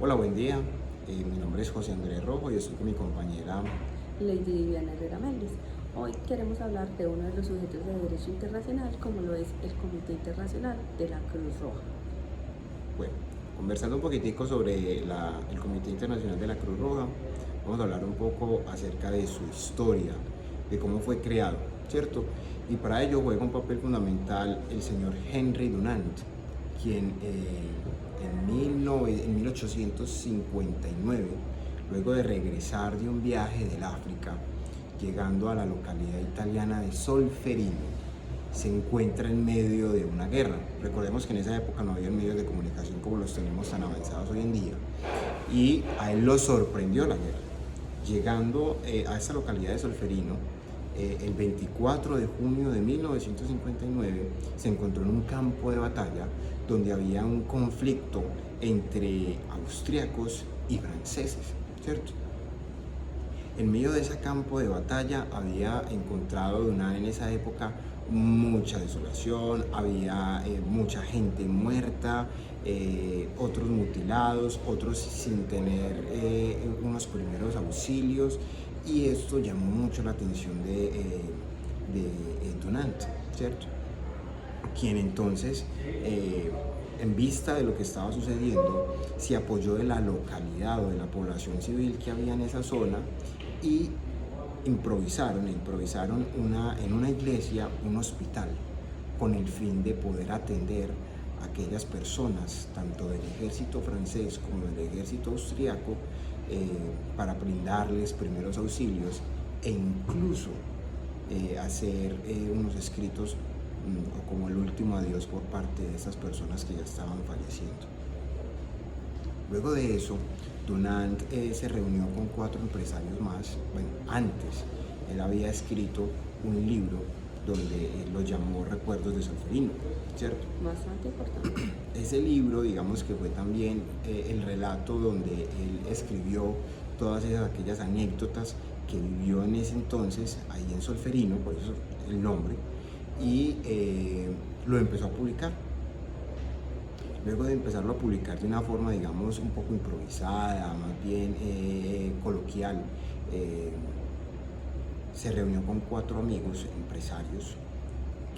Hola, buen día. Mi nombre es José Andrés Rojo y estoy con mi compañera. Lady Viviana Herrera Méndez. Hoy queremos hablar de uno de los sujetos de derecho internacional, como lo es el Comité Internacional de la Cruz Roja. Bueno, conversando un poquitico sobre el Comité Internacional de la Cruz Roja, vamos a hablar un poco acerca de su historia, de cómo fue creado, ¿cierto? Y para ello juega un papel fundamental el señor Henry Dunant, quien en 1859, luego de regresar de un viaje del África, llegando a la localidad italiana de Solferino, se encuentra en medio de una guerra. Recordemos que en esa época no había medios de comunicación como los tenemos tan avanzados hoy en día, y a él lo sorprendió la guerra. Llegando a esta localidad de Solferino, el 24 de junio de 1959, se encontró en un campo de batalla donde había un conflicto entre austriacos y franceses, ¿cierto? En medio de ese campo de batalla había encontrado Dunant en esa época mucha desolación, había mucha gente muerta, otros mutilados, otros sin tener unos primeros auxilios, y esto llamó mucho la atención de Dunant, ¿cierto? Quien entonces, en vista de lo que estaba sucediendo, se apoyó de la localidad o de la población civil que había en esa zona y improvisaron en una iglesia un hospital con el fin de poder atender a aquellas personas, tanto del ejército francés como del ejército austriaco, para brindarles primeros auxilios e incluso hacer unos escritos como el último adiós por parte de esas personas que ya estaban falleciendo. Luego de eso, Dunant se reunió con 4 empresarios más. Bueno, antes él había escrito un libro donde lo llamó Recuerdos de Solferino, ¿cierto? Bastante importante. Ese libro, digamos que fue también el relato donde él escribió todas aquellas anécdotas que vivió en ese entonces ahí en Solferino, por eso el nombre, y lo empezó a publicar. Luego de empezarlo a publicar de una forma, digamos, un poco improvisada, más bien coloquial, se reunió con 4 amigos empresarios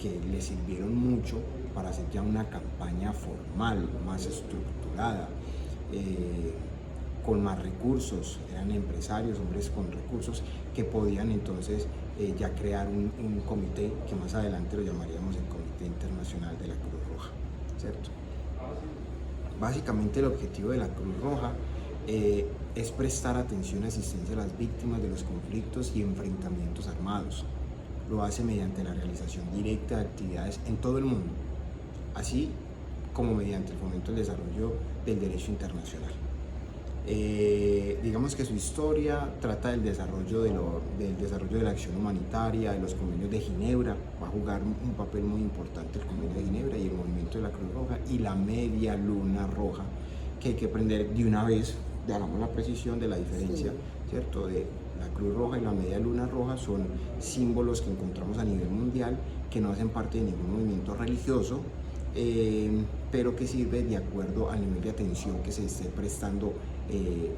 que le sirvieron mucho para hacer ya una campaña formal, más estructurada, con más recursos. Eran empresarios, hombres con recursos, que podían entonces ya crear un comité que más adelante lo llamaríamos el Comité Internacional de la Cruz Roja, ¿cierto? Básicamente el objetivo de la Cruz Roja es prestar atención y asistencia a las víctimas de los conflictos y enfrentamientos armados. Lo hace mediante la realización directa de actividades en todo el mundo, así como mediante el fomento del desarrollo del derecho internacional. Digamos que su historia trata del desarrollo de la acción humanitaria, de los convenios de Ginebra. Va a jugar un papel muy importante el convenio de Ginebra y el movimiento de la Cruz Roja y la Media Luna Roja, que hay que aprender de una vez, hagamos la precisión de la diferencia, sí, ¿cierto? De la Cruz Roja y la Media Luna Roja son símbolos que encontramos a nivel mundial, que no hacen parte de ningún movimiento religioso, pero que sirve de acuerdo al nivel de atención que se esté prestando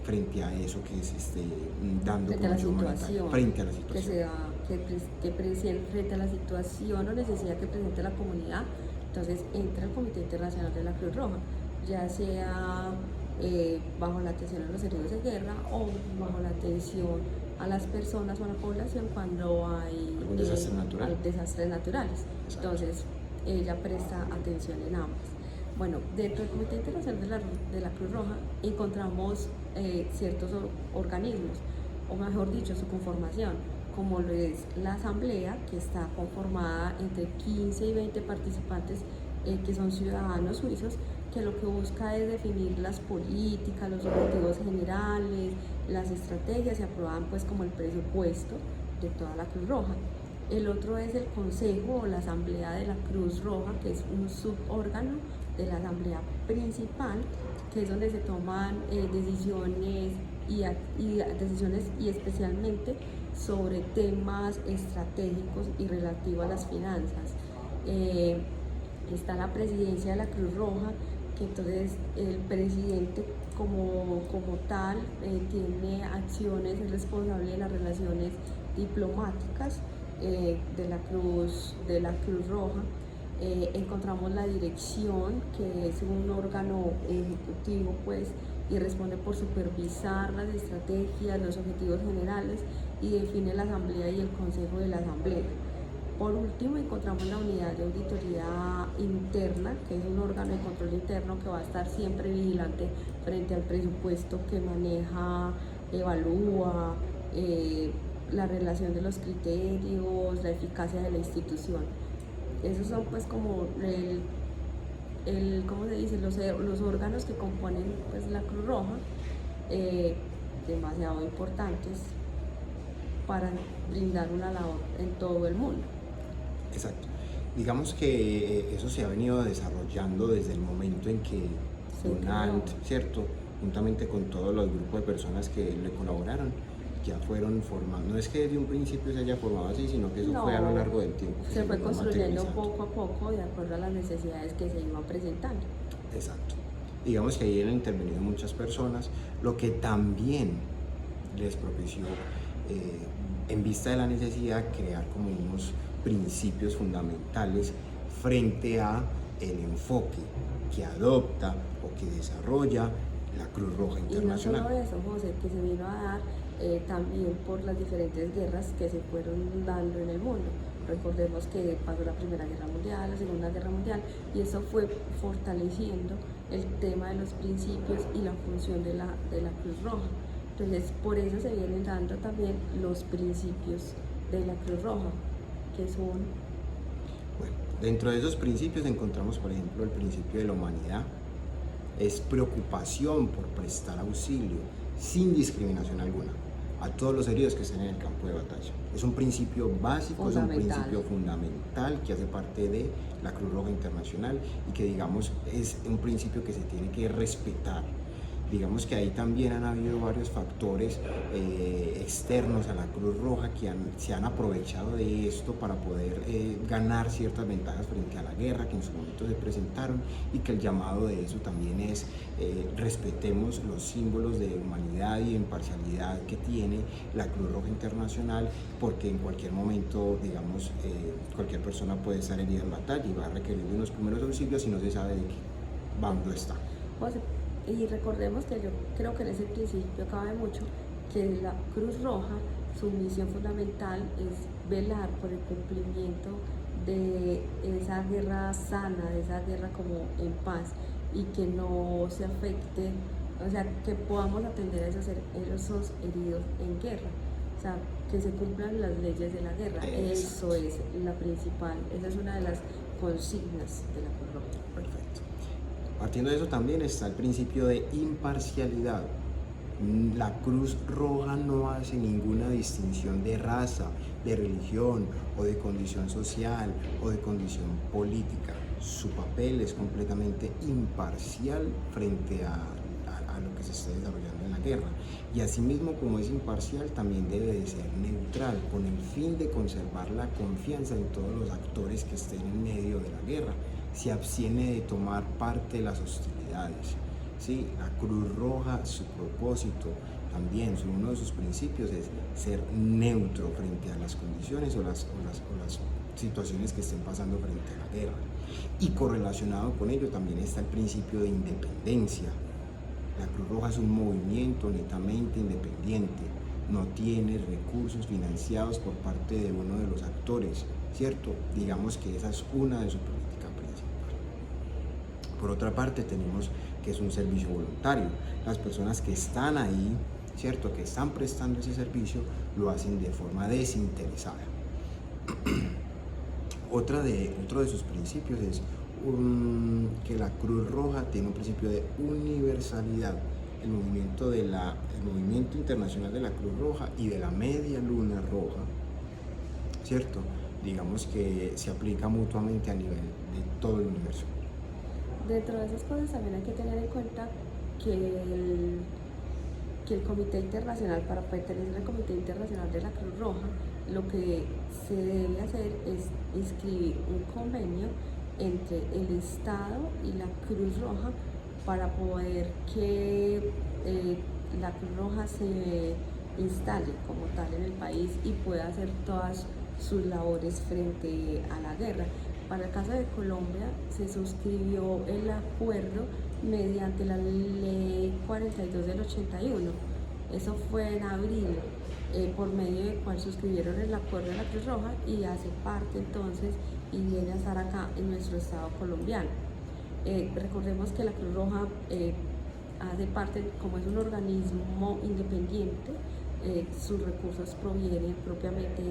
frente a eso que se esté dando frente a la situación, frente a la situación. Frente a la situación o necesidad que presente la comunidad, entonces entra el Comité Internacional de la Cruz Roja, ya sea bajo la atención a los heridos de guerra o bajo la atención a las personas o a la población cuando hay desastres naturales. Entonces ella presta atención en ambas. Bueno, dentro del Comité Internacional de la Cruz Roja encontramos ciertos organismos, o mejor dicho, su conformación, como lo es la Asamblea, que está conformada entre 15 y 20 participantes que son ciudadanos suizos, que lo que busca es definir las políticas, los objetivos generales, las estrategias, y aprueban pues como el presupuesto de toda la Cruz Roja. El otro es el Consejo o la Asamblea de la Cruz Roja, que es un subórgano de la Asamblea Principal, que es donde se toman decisiones y especialmente sobre temas estratégicos y relativos a las finanzas. Está la Presidencia de la Cruz Roja, que entonces el presidente como tal tiene acciones, es responsable de las relaciones diplomáticas de la Cruz Roja. Encontramos la dirección, que es un órgano ejecutivo, pues, y responde por supervisar las estrategias, los objetivos generales, y define la asamblea y el consejo de la asamblea. Por último, encontramos la unidad de auditoría interna, que es un órgano de control interno que va a estar siempre vigilante frente al presupuesto que maneja, evalúa la relación de los criterios, la eficacia de la institución. Esos son pues como ¿cómo se dice? Los órganos que componen pues la Cruz Roja, demasiado importantes para brindar una labor en todo el mundo. Exacto. Digamos que eso se ha venido desarrollando desde el momento en que Donald, ¿cierto? Juntamente con todos los grupos de personas que le colaboraron, ya fueron formando. No es que desde un principio se haya formado así, sino que eso fue a lo largo del tiempo. Se fue construyendo poco a poco de acuerdo a las necesidades que se iban presentando. Exacto. Digamos que ahí han intervenido muchas personas, lo que también les propició, en vista de la necesidad, crear como unos principios fundamentales frente a el enfoque que adopta o que desarrolla la Cruz Roja Internacional. Y no solo eso, José, que se vino a dar también por las diferentes guerras que se fueron dando en el mundo. Recordemos que pasó la Primera Guerra Mundial, la Segunda Guerra Mundial, y eso fue fortaleciendo el tema de los principios y la función de la Cruz Roja. Entonces, por eso se vienen dando también los principios de la Cruz Roja, que son... Bueno, dentro de esos principios encontramos, por ejemplo, el principio de la humanidad. Es preocupación por prestar auxilio sin discriminación alguna a todos los heridos que estén en el campo de batalla. Es un principio básico, es un principio fundamental que hace parte de la Cruz Roja Internacional y que, digamos, es un principio que se tiene que respetar. Digamos que ahí también han habido varios factores externos a la Cruz Roja que se han aprovechado de esto para poder ganar ciertas ventajas frente a la guerra que en su momento se presentaron, y que el llamado de eso también es respetemos los símbolos de humanidad y de imparcialidad que tiene la Cruz Roja Internacional, porque en cualquier momento, digamos, cualquier persona puede estar herida en batalla y va a requerir de unos primeros auxilios y no se sabe de qué bando está. Y recordemos que yo creo que en ese principio cabe mucho que la Cruz Roja, su misión fundamental es velar por el cumplimiento de esa guerra sana, de esa guerra como en paz, y que no se afecte, o sea, que podamos atender a esos heridos en guerra, o sea, que se cumplan las leyes de la guerra. Eso es la principal, esa es una de las consignas de la Cruz Roja. Perfecto. Partiendo de eso también está el principio de imparcialidad. La Cruz Roja no hace ninguna distinción de raza, de religión o de condición social o de condición política. Su papel es completamente imparcial frente a lo que se está desarrollando en la guerra. Y asimismo, como es imparcial, también debe de ser neutral, con el fin de conservar la confianza en todos los actores que estén en medio de la guerra. Se abstiene de tomar parte de las hostilidades. ¿Sí? La Cruz Roja, su propósito también, uno de sus principios es ser neutro frente a las condiciones o las situaciones que estén pasando frente a la guerra. Y correlacionado con ello también está el principio de independencia. La Cruz Roja es un movimiento netamente independiente, no tiene recursos financiados por parte de uno de los actores, ¿cierto? Digamos que esa es una de sus políticas principales. Por otra parte, tenemos que es un servicio voluntario. Las personas que están ahí, ¿cierto?, que están prestando ese servicio, lo hacen de forma desinteresada. Otro de sus principios es que la Cruz Roja tiene un principio de universalidad. El movimiento internacional de la Cruz Roja y de la Media Luna Roja, ¿cierto?, digamos que se aplica mutuamente a nivel de todo el universo. Dentro de esas cosas también hay que tener en cuenta que el Comité Internacional, para pertenecer al Comité Internacional de la Cruz Roja, lo que se debe hacer es inscribir un convenio entre el Estado y la Cruz Roja para poder que la Cruz Roja se instale como tal en el país y pueda hacer todas sus labores frente a la guerra. Para el caso de Colombia se suscribió el acuerdo mediante la Ley 42 del 81. Eso fue en abril, por medio del cual suscribieron el acuerdo de la Cruz Roja y hace parte entonces y viene a estar acá en nuestro estado colombiano. Recordemos que la Cruz Roja hace parte, como es un organismo independiente, sus recursos provienen propiamente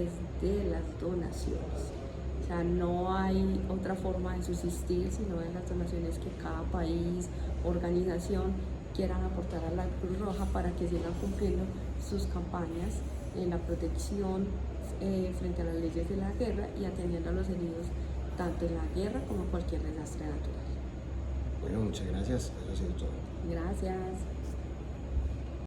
de las donaciones. O sea, no hay otra forma de subsistir sino de las donaciones que cada país, organización quieran aportar a la Cruz Roja para que sigan cumpliendo sus campañas en la protección frente a las leyes de la guerra y atendiendo a los heridos tanto en la guerra como en cualquier desastre natural. Bueno, muchas gracias. Eso ha sido todo. Gracias.